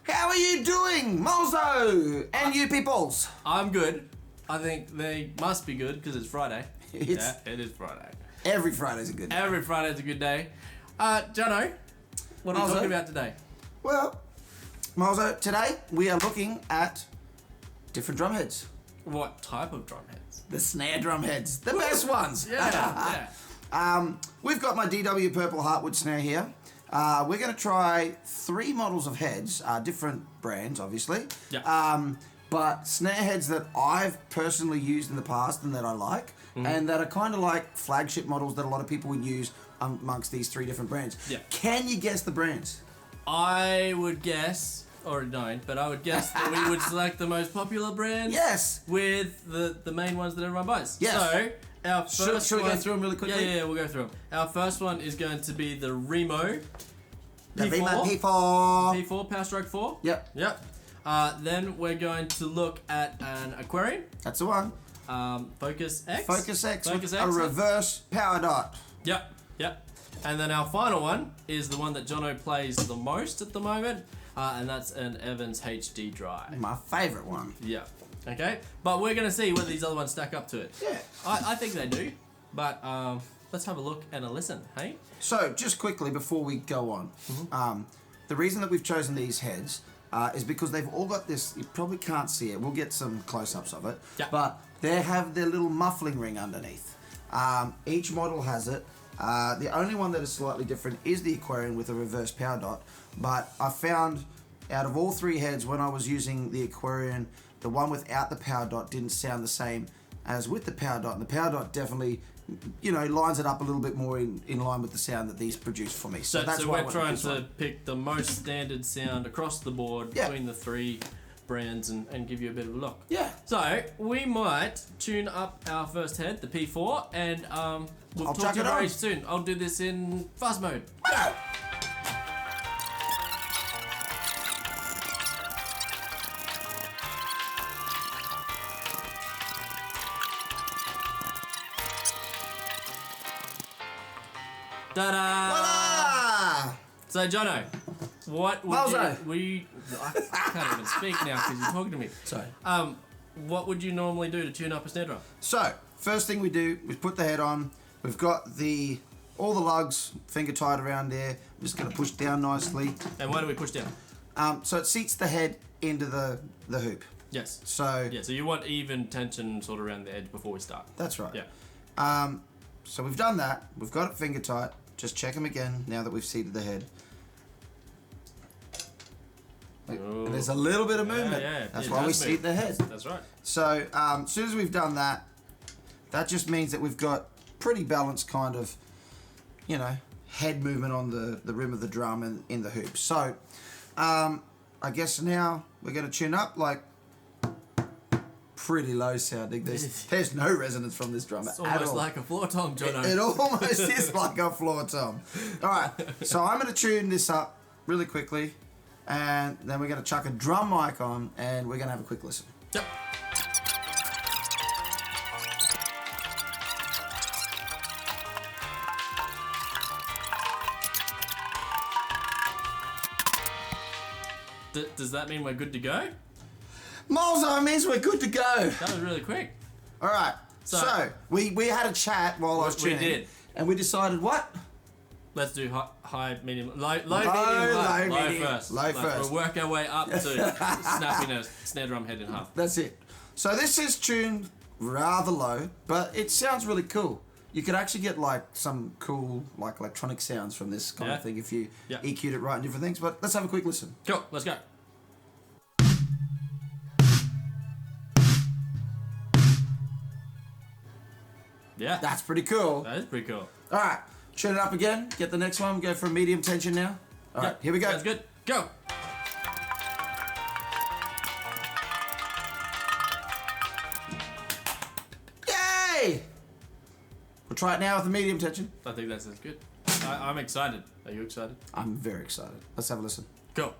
How are you doing, Molzo? And you peoples? I'm good. I think they must be good because it's Friday. It is Friday. Every Friday's a good day. Every Friday's a good day. Jono, what are we talking about today? Well, Molzo, today we are looking at different drum heads. What type of drum heads? The snare drum heads. The best ones. Yeah. We've got my DW Purple Heartwood snare here. We're going to try 3 models of heads, different brands, obviously. Yeah. But snare heads that I've personally used in the past and that I like, and that are kind of like flagship models that a lot of people would use amongst these 3 different brands. Yeah. Can you guess the brands? I would guess, or don't, but I would guess that we would select the most popular brands. Yes. With the main ones that everyone buys. Yes. So, our first Should we go through them really quickly? Yeah, we'll go through them. Our first one is going to be the Remo The P4. Remo P4. P4, Power Stroke 4. Yep. Then we're going to look at an Aquarium. That's the one. Focus X. Focus X Focus with X. a reverse power dot. Yep. And then our final one is the one that Jono plays the most at the moment, and that's an Evans HD Dry. My favourite one. Yeah. Okay. But we're gonna see whether these other ones stack up to it. Yeah. I think they do, but let's have a look and a listen. Hey. So, just quickly before we go on, the reason that we've chosen these heads is because they've all got this, you probably can't see it, we'll get some close-ups of it, but they have their little muffling ring underneath. Each model has it. The only one that is slightly different is the Aquarium with a reverse power dot, but I found out of all 3 heads when I was using the Aquarium, the one without the power dot didn't sound the same as with the power dot, and the power dot definitely, lines it up a little bit more in line with the sound that these produce for me. So that's why we're trying to pick the most standard sound across the board between the 3 brands and give you a bit of a look. Yeah. So we might tune up our first head, the P4, and we'll talk to you very soon. I'll do this in fast mode. Go! Ta-da! Voila! So Jono, what would Molzo. I can't even speak now because you're talking to me. Sorry. What would you normally do to tune up a snare drum? So, first thing we do, we put the head on. We've got all the lugs finger tied around there. I'm just going to push down nicely. And why do we push down? So it seats the head into the hoop. Yes. So you want even tension sort of around the edge before we start. that's right. Yeah. So we've done that. We've got it finger tight. Just check them again now that we've seated the head. And there's a little bit of movement. Yeah. That's why we seat the head. That's right. So as soon as we've done that, that just means that we've got pretty balanced kind of, head movement on the rim of the drum and in the hoop. So I guess now we're going to tune up like pretty low sounding. There's no resonance from this drum it's at almost all. like a floor tom, Jono. It almost is like a floor tom. All right, so I'm going to tune this up really quickly, and then we're going to chuck a drum mic on, and we're going to have a quick listen. Yep. Does that mean we're good to go? Molzo means we're good to go. That was really quick. All right, so we had a chat while I was tuning. We did. And we decided what? Let's do high, medium, low, medium, Low, high. medium. First. Low first. We'll work our way up to snapping a snare drum head in half. That's it. So this is tuned rather low, but it sounds really cool. You could actually get like some cool like electronic sounds from this kind of thing if you EQ'd it right and different things. But let's have a quick listen. Cool, let's go. Yeah. That's pretty cool. That is pretty cool. All right, tune it up again. Get the next one. Go for a medium tension now. All right, here we go. That's good. Go. Yay! We'll try it now with the medium tension. I think that sounds good. I'm excited. Are you excited? I'm very excited. Let's have a listen. Go.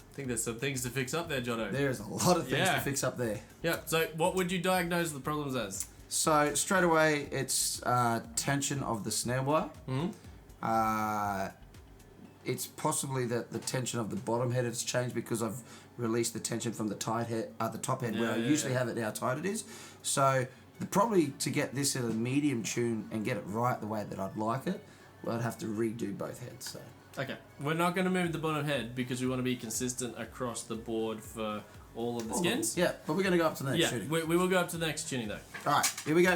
I think there's some things to fix up there, Jono. There's a lot of things to fix up there. Yeah, so what would you diagnose the problems as? So straight away, it's tension of the snare wire. It's possibly that the tension of the bottom head has changed because I've released the tension from the top head where I usually have it, how tight it is. So probably to get this in a medium tune and get it right the way that I'd like it, well, I'd have to redo both heads. So. Okay, we're not going to move the bottom head because we want to be consistent across the board for all of the skins. Yeah, but we're going to go up to the next tuning. We will go up to the next tuning though. Alright, here we go.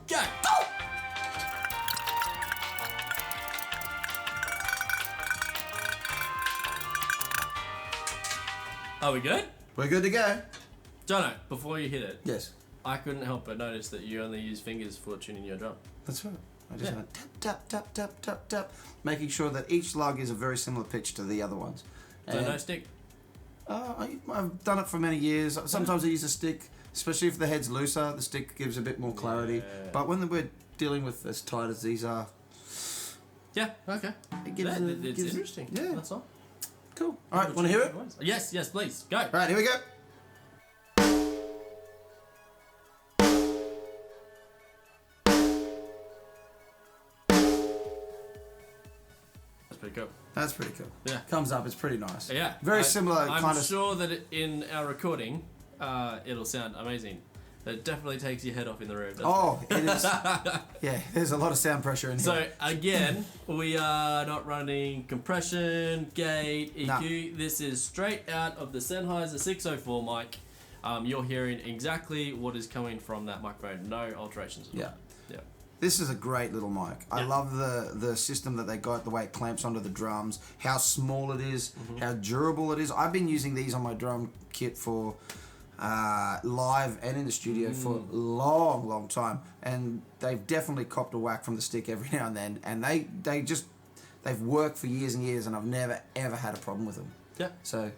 Go! Are we good? We're good to go. Jono, before you hit it, Yes. I couldn't help but notice that you only use fingers for tuning your drum. That's right. I just went tap, tap, tap, tap, tap, making sure that each lug is a very similar pitch to the other ones. So no stick? I've done it for many years. Sometimes I use a stick, especially if the head's looser. The stick gives a bit more clarity. Yeah. But when we're dealing with as tight as these are, yeah, okay. It gives it's interesting. Yeah. That's all. Cool. All right, want to hear it? Yes, please. Go. All right, here we go. Pretty cool. That's pretty cool. Yeah. Comes up, it's pretty nice. Yeah. Very similar I'm kind of... sure that in our recording, it'll sound amazing. It definitely takes your head off in the room. It is. Yeah, there's a lot of sound pressure in here. So, again, we are not running compression, gate, EQ. No. This is straight out of the Sennheiser 604 mic. You're hearing exactly what is coming from that microphone. No alterations at all. Yeah. This is a great little mic. I love the system that they got, the way it clamps onto the drums, how small it is, how durable it is. I've been using these on my drum kit for live and in the studio for a long, long time, and they've definitely copped a whack from the stick every now and then, and they've worked for years and years, and I've never ever had a problem with them. Yeah. So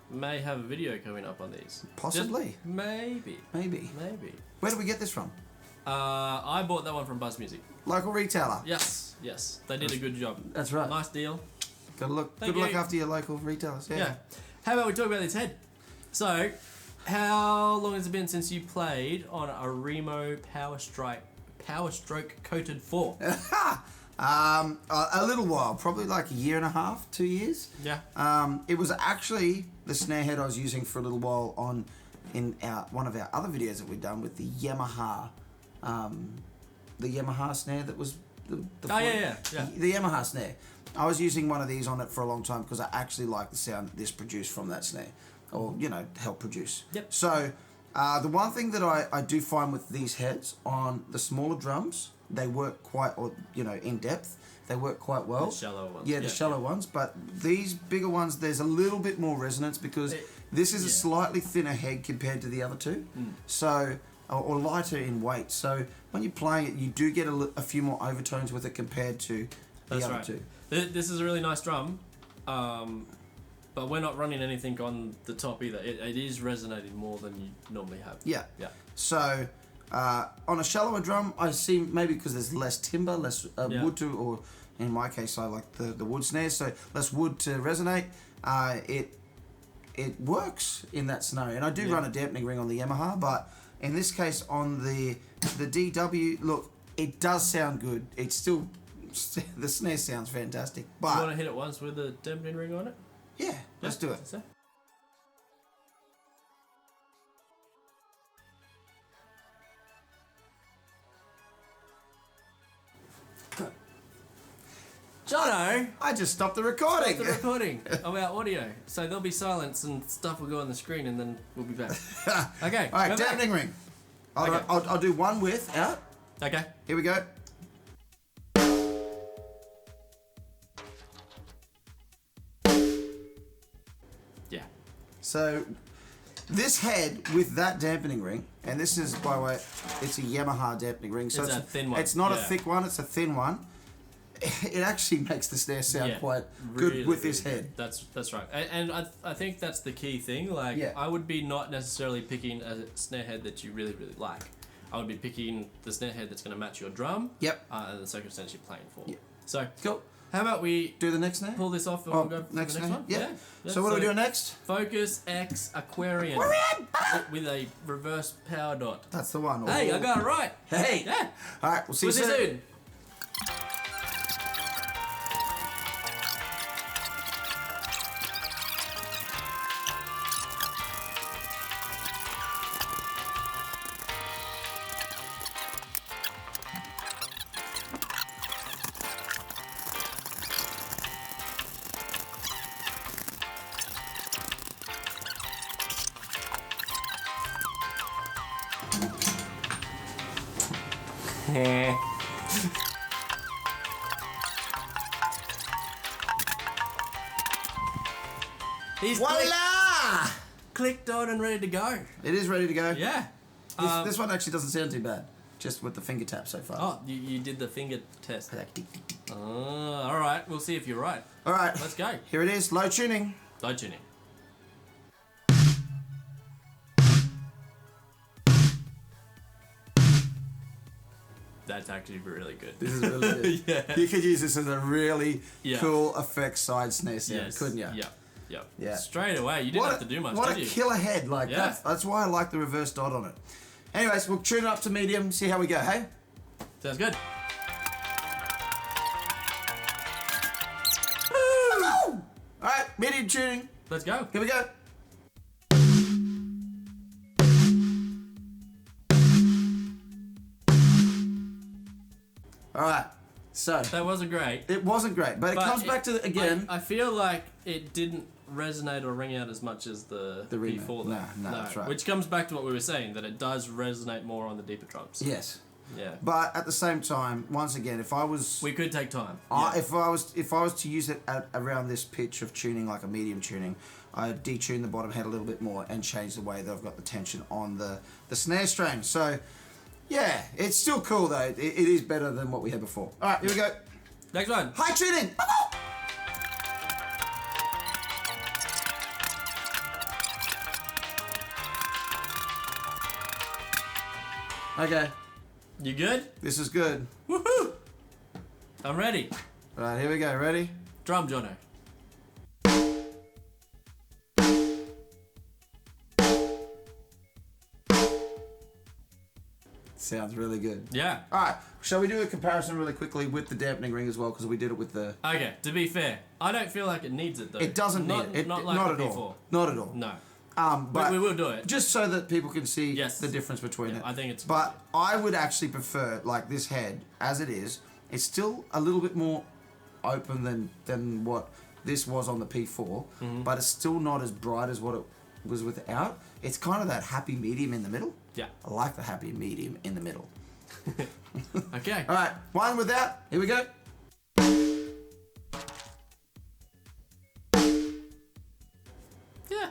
may have a video coming up on these. Possibly. Just maybe. Where do we get this from? I bought that one from Buzz Music. Local retailer. Yes. They did a good job. That's right. Nice deal. Good look after your local retailers. Yeah. How about we talk about this head? So, how long has it been since you played on a Remo Power Stroke Coated 4? A little while, probably like a year and a half, 2 years. Yeah. It was actually the snare head I was using for a little while in one of our other videos that we'd done with the Yamaha snare that was the Yamaha snare. I was using one of these on it for a long time because I actually like the sound that this produced from that snare, or help produce. Yep. So the one thing that I do find with these heads on the smaller drums, they work quite, in depth. They work quite well. The shallow ones. Yeah, the shallow ones. But these bigger ones, there's a little bit more resonance because this is a slightly thinner head compared to the other two. So, or lighter in weight. So when you're playing it, you do get a few more overtones with it compared to the other two. This is a really nice drum, but we're not running anything on the top either. It is resonating more than you normally have. Yeah. Yeah. So on a shallower drum, I see maybe because there's less timber, less wood to, or in my case, I like the wood snares, so less wood to resonate. It works in that scenario, and I do run a dampening ring on the Yamaha, but in this case on the DW, look, it does sound good. It's still, the snare sounds fantastic. But you want to hit it once with a dampening ring on it? Yeah, let's do it. So? Jono! I just stopped the recording. Stop the recording of our audio. So there'll be silence and stuff will go on the screen and then we'll be back. Okay. All right, dampening ring. I'll do one width out. Okay. Here we go. Yeah. So this head with that dampening ring, and this is, by the way, it's a Yamaha dampening ring. So it's a thin one. It's not a thick one, it's a thin one. It actually makes the snare sound quite good really, with this head. That's right. And I think that's the key thing. Like, I would be not necessarily picking a snare head that you really, really like. I would be picking the snare head that's going to match your drum. Yep. And the circumstance you're playing for. Yep. So, cool. How about we do the next snare? pull this off and we'll go for next the next snare? one? Yeah. Yeah. So what are we doing next? Focus X Aquarian. With a reverse power dot. That's the one. Hey, I got it right. Hey. Yeah. All right, we'll see you See you soon. soon. He's Voila! clicked on and ready to go. It is ready to go. Yeah. This one actually doesn't sound too bad, just with the finger tap so far. Oh, you did the finger test. All right. We'll see if you're right. All right. Let's go. Here it is, low tuning. Low tuning. That's actually really good. This is really good. Yeah. You could use this as a really cool effects side snare sound, couldn't you? Yeah. Straight away. You didn't have to do much, What did a you? killer head. Like Yeah. that's why I like the reverse dot on it. Anyways, we'll tune it up to medium, see how we go, hey? Sounds good. Woo! Alright, medium tuning. Let's go. Here we go. Alright, so That wasn't great. it wasn't great, but it comes back to again. I feel like it didn't resonate or ring out as much as the remake. P4. No, that's right. Which comes back to what we were saying, that it does resonate more on the deeper drums. Yes. Yeah. But at the same time, once again, if I was We could take time. if I was to use it at around this pitch of tuning, like a medium tuning, I'd detune the bottom head a little bit more and change the way that I've got the tension on the snare string. So, yeah, it's still cool though. It is better than what we had before. All right, here we go. Next one. High tuning. Okay, You good? this is good. Woohoo! I'm ready. All right, here we go. Ready? Drum, Jono. Sounds really good. Yeah. All right, shall we do a comparison really quickly with the dampening ring as well? Because we did it with the. Okay, to be fair, I don't feel like it needs it though. It doesn't not, need it. Not like not the at P4. all. Not at all. No. But we will do it. just so that people can see Yes. the difference between Yeah, it. I think it's But I would actually prefer like this head as it is. It's still a little bit more open than what this was on the P4, but it's still not as bright as what it was without. It's kind of that happy medium in the middle. Yeah. I like the happy medium in the middle. Okay. All right, one without. Here we go. Yeah.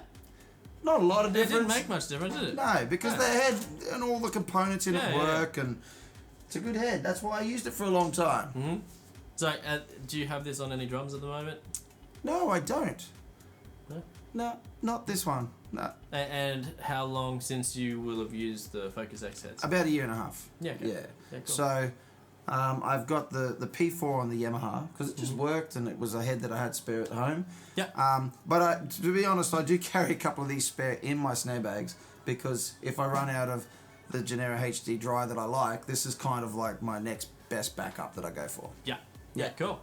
Not a lot of It difference. didn't make much difference, did it? No, because No. the head and all the components in Yeah, it yeah, work, and it's a good head. That's why I used it for a long time. Mm-hmm. So, do you have this on any drums at the moment? No, I don't. No? No, not this one. No, And how long since you will have used the Focus X heads? about a year and a half. Yeah. Okay. Yeah. Yeah, cool. So, I've got the P4 on the Yamaha because it just worked and it was a head that I had spare at home. Yeah. But to be honest, I do carry a couple of these spare in my snare bags because if I run out of the Genera HD dry that I like, this is kind of like my next best backup that I go for. Yeah. Yeah. Cool.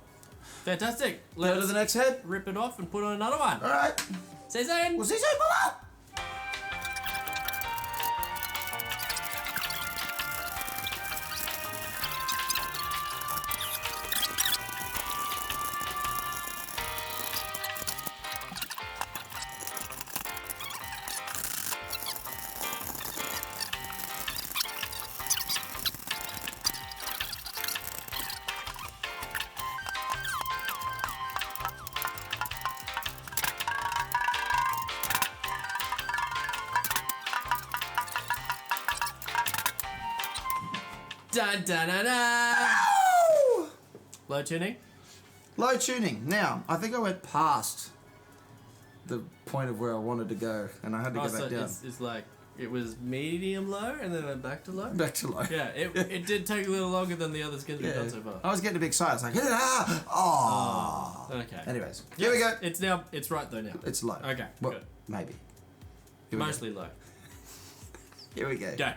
Fantastic. Go to Let's the next head. rip it off and put on another one. All right. See you soon. We'll see you soon. Bye-bye. Dun, dun, dun, dun. Ow! Low tuning. Low tuning. Now, I think I went past the point of where I wanted to go, and I had to go back down. It's like it was medium low and then went back to low. Back to low. Yeah, it did take a little longer than the other skins we've done so far. I was getting a big sigh. I was like, oh. Okay. Anyways, here we go. It's right though now. It's low. Okay, well, good. Maybe. Mostly low. Here we go. Go.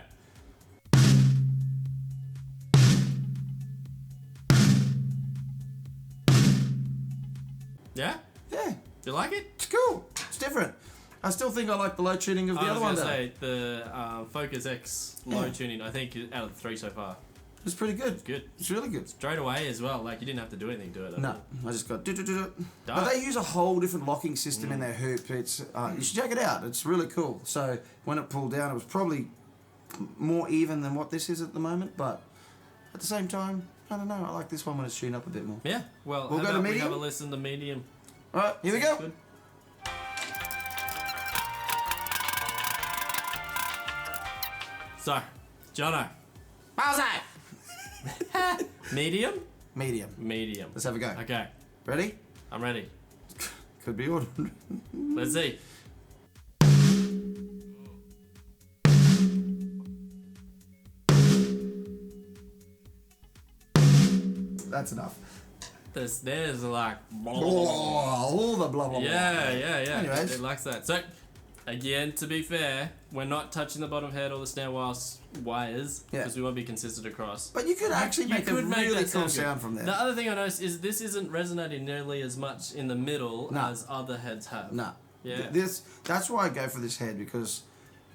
Yeah? Yeah. Do you like it? It's cool. It's different. I still think I like the low tuning of the other one. I was going to say, the Focus X low tuning, I think, out of the 3 so far. It's pretty good. It's good. It's really good. Straight away as well. Like, you didn't have to do anything to it. No, I just got But they use a whole different locking system in their hoop. It's you should check it out. It's really cool. So when it pulled down, it was probably more even than what this is at the moment. But at the same time, I don't know. I like this one when it's tuned up a bit more. Yeah. Well, we'll go to medium. We have a listen to medium. All right, here we go. Good. So, Jono. How's that? Medium? Medium. Medium. Let's have a go. Okay. Ready? I'm ready. Could be ordered. Let's see. That's enough. The snares are like... all the blah, blah, blah. Yeah. Anyways. It likes that. So, again, to be fair, we're not touching the bottom head or the snare wires because we won't be consistent across. But you could actually make a really cool sound from there. The other thing I noticed is this isn't resonating nearly as much in the middle as other heads have. No. Yeah. That's why I go for this head, because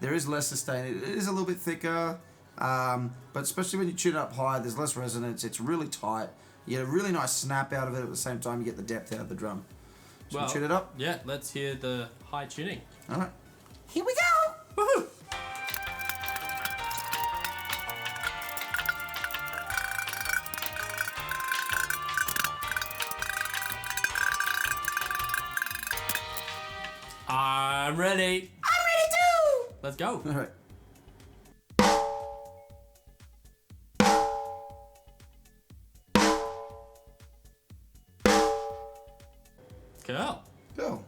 there is less sustain. It is a little bit thicker, but especially when you tune it up high, there's less resonance. It's really tight. You get a really nice snap out of it at the same time. You get the depth out of the drum. Should we tune it up? Yeah, let's hear the high tuning. All right. Here we go. Woohoo! I'm ready. I'm ready too. Let's go. All right. Cool.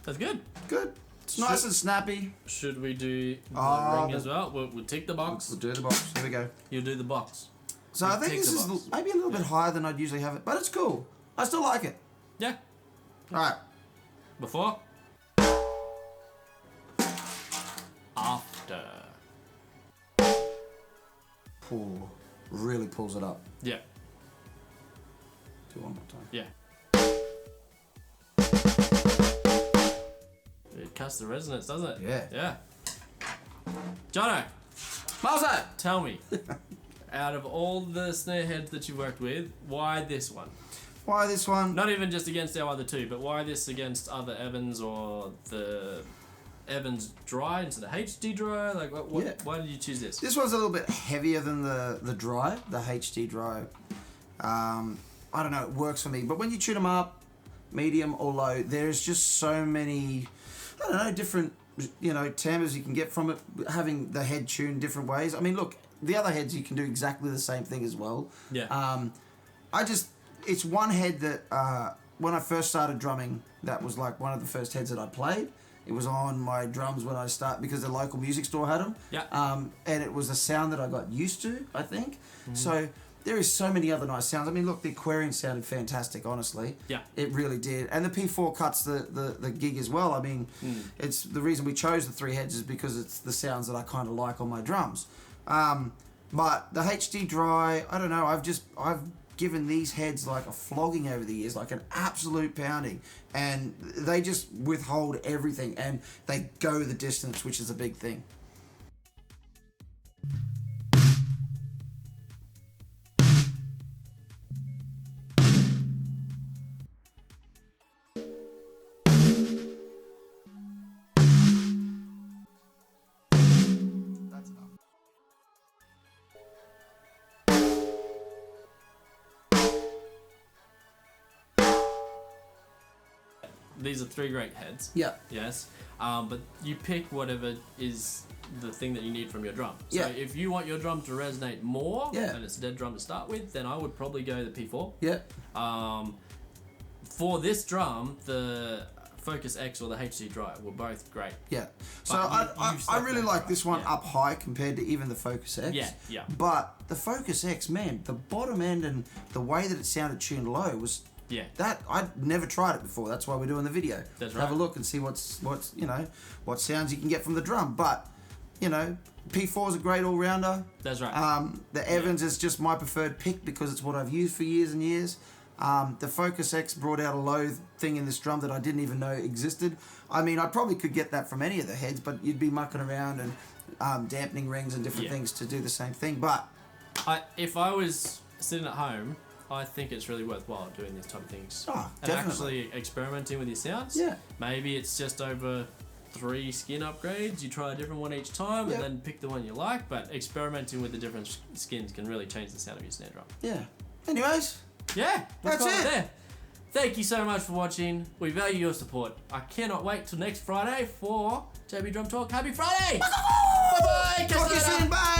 That's good. Good. It's nice and snappy. Should we do the ring as well? We'll tick the box. We'll do the box. Here we go. You'll do the box. So I think this is maybe a little bit higher than I'd usually have it, but it's cool. I still like it. Yeah. All right. Before. After. Really pulls it up. Yeah. Do one more time. Yeah. It cuts the resonance, doesn't it? Yeah. Yeah. Jono, Molzo! tell me, out of all the snare heads that you've worked with, why this one? Why this one? Not even just against our other two, but why this against other Evans or the Evans dry instead of HD dry? Like, why did you choose this? This one's a little bit heavier than the dry, the HD dry. I don't know, it works for me. But when you tune them up, medium or low, there's just so many, I don't know, different, timbres you can get from it, having the head tuned different ways. I mean, look, the other heads you can do exactly the same thing as well. Yeah. It's one head that, when I first started drumming, that was like one of the first heads that I played. It was on my drums when I because the local music store had them. Yeah. And it was a sound that I got used to, I think. Mm-hmm. So there is so many other nice sounds. I mean, look, the Aquarian sounded fantastic, honestly. Yeah. It really did. And the P4 cuts the gig as well. I mean, it's the reason we chose the 3 heads is because it's the sounds that I kind of like on my drums. But the HD dry, I don't know, I've given these heads like a flogging over the years, like an absolute pounding, and they just withhold everything and they go the distance, which is a big thing. That's enough. These are 3 great heads. Yeah. Yes. But you pick whatever is the thing that you need from your drum. So Yeah. if you want your drum to resonate more, Yeah. and it's a dead drum to start with, then I would probably go the P4. Yeah. For this drum, the Focus X or the HC Dry were both great. Yeah. So But I really like this one up high compared to even the Focus X. Yeah. But the Focus X, man, the bottom end and the way that it sounded tuned low was that I'd never tried it before. That's why we're doing the video. That's right. Have a look and see what sounds you can get from the drum. But P4 is a great all-rounder. That's right. The Evans is just my preferred pick because it's what I've used for years and years. The Focus X brought out a low thing in this drum that I didn't even know existed. I mean, I probably could get that from any of the heads, but you'd be mucking around and dampening rings and different things to do the same thing. But if I was sitting at home, I think it's really worthwhile doing these type of things. Oh, and definitely. actually experimenting with your sounds. Yeah. Maybe it's just over 3 skin upgrades. You try a different one each time and then pick the one you like. But experimenting with the different skins can really change the sound of your snare drum. Yeah. Anyways. Yeah. That's it. There. Thank you so much for watching. We value your support. I cannot wait till next Friday for JB Drum Talk. Happy Friday! Bye-bye! Talk to you soon. Bye!